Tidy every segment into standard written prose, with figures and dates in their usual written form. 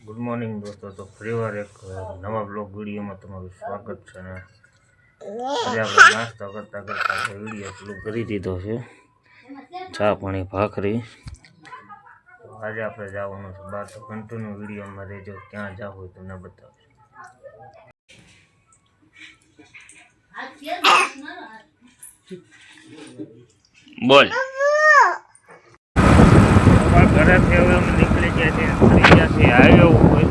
Good morning દોસ્તો. તો ફરીવાર એક નવા બ્લોગ વિડીયોમાં તમારું સ્વાગત છે. અને આજે આપણે નાસ્તો કરતાં કરતાં વિડીયો ચાલુ કરી દીધો છે. ચા પાણી ભાખરી. તો આજે આપણે જવાનું છે બહાર. તો કન્ટિન્યુ વિડીયોમાં રહેજો. ક્યાં જવું હોય તમને બતાવીશ. બોલ. ઘરેથી હવે અમે નીકળી ગયા છીએ. ફરી ગયા છીએ હાઈવે ઉપર.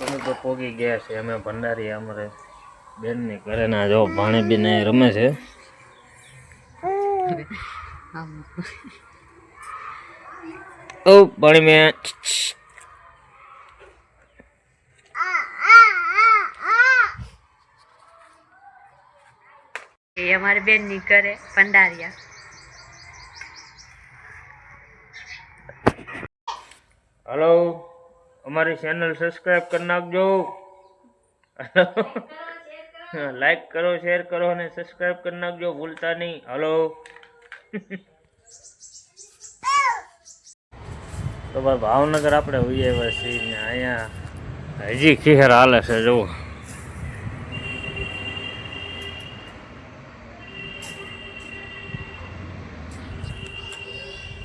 અમે તો પોગી ગયા છે. અમે ભંડારી અમારે બેનની ઘરે ના જો ભાણી બેન રમે છે. ઓ પાણી મેં અમારી બેન ની ઘરે ભંડારિયા. હલો, અમારી ચેનલ સબસ્ક્રાઈબ કરી નાખજો. લાઈક કરો, શેર કરો અને સબસ્ક્રાઈબ કરી નાખજો ભૂલતા નહીં. હલો. તો ભાઈ ભાવનગર આપણે હોઈએ છીએ ને અહીંયા હજી ખીહર હાલે છે. જુઓ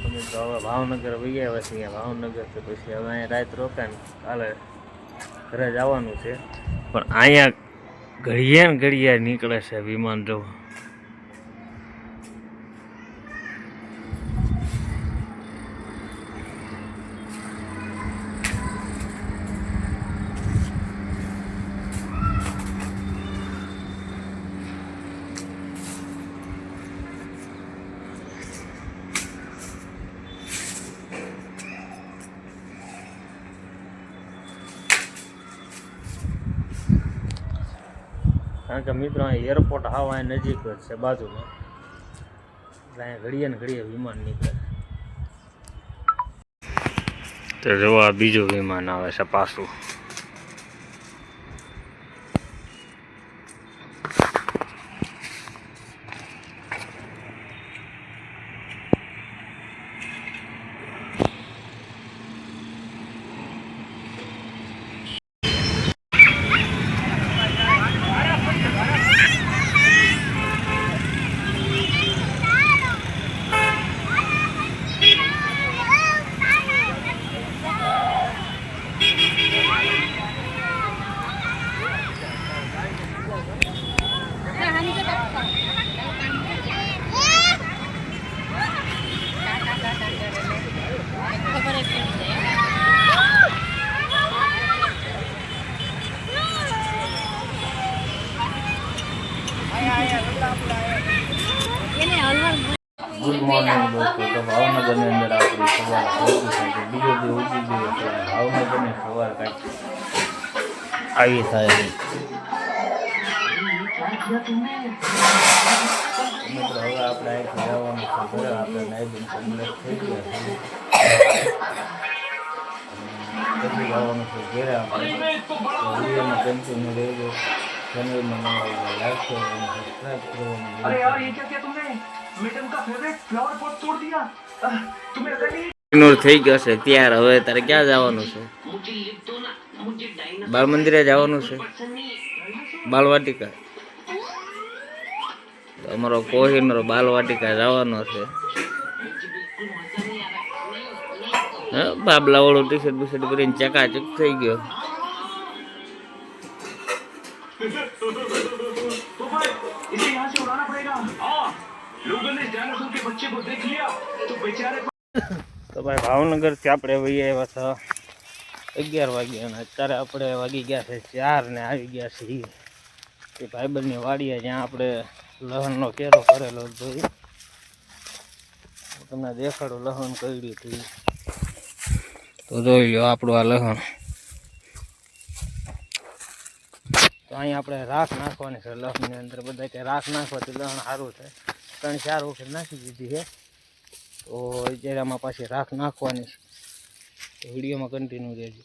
અમે તો હવે ભાવનગર વૈયા છીએ. ભાવનગર તો પછી હવે અહીંયા રાત રોકાણ કાલે ઘરે જવાનું છે. પણ અહીંયા ઘડિયા ને ઘડિયા નીકળે છે વિમાન. જો કારણ કે મિત્રો અહીં એરપોર્ટ હાવ અહીં નજીક જ છે બાજુમાં. એટલે અહીંયા ઘડીએ ને ઘડીએ વિમાન નીકળે. તો જોવા બીજું વિમાન આવે છે પાછું. ગુડ મોર્નિંગ દોસ્તો. તો ભાવનગરની અંદર આપણી સવાર પહોંચી છે. બીજો દી ઉઠી ગયો છે. ભાવનગરની સવાર કાંઈક આવી થાય છે. મિત્રો હવે આપણે અહીંથી જવાનું છે ઘરે. આપણે નાઈબીન કમ્પ્લેટ થઈ ગયા છે. પછી જવાનું છે ઘરે આપણે. વિડીયોમાં કન્ટિન્યુ રહેજો. ચેનલમાં લાઈક કરો અને સબસ્ક્રાઈબ કરવાનું થઈ ગયો છે ત્યાર. હવે તારે ક્યાં જવાનું છે? બાળ મંદિરે જવાનું છે, બાલવાટિકા. અમારો કોહિનૂર બાલવાટિકા જવાનો છે. હા બાબલા વાળો ટી શર્ટ બી શર્ટ કરીને ચકાચક થઈ ગયો. તો ભાઈ ભાવનગરથી આપણે વહી આવ્યા હતા 11 વાગ્યાના. અત્યારે આપણે વાગી ગયા છે 4 ને આવી ગયા છીએ એ ભાઈબંધની વાડીએ જ્યાં આપણે લહણનો કેરો કરેલો જોઈ. તમને દેખાડું લહણ કર્યું હતું તો જોઈ લો આપણું આ લહણ. તો અહીંયા આપણે રાખ નાખવાની છે લહણની અંદર. બધા કે રાખ નાખવાથી લહણ સારું થાય. 3-4 વખત નાખી દીધી છે તો અત્યારે આમાં પાછી રાખ નાખવાની છે. તો વિડીયોમાં કન્ટિન્યુ રહેજો.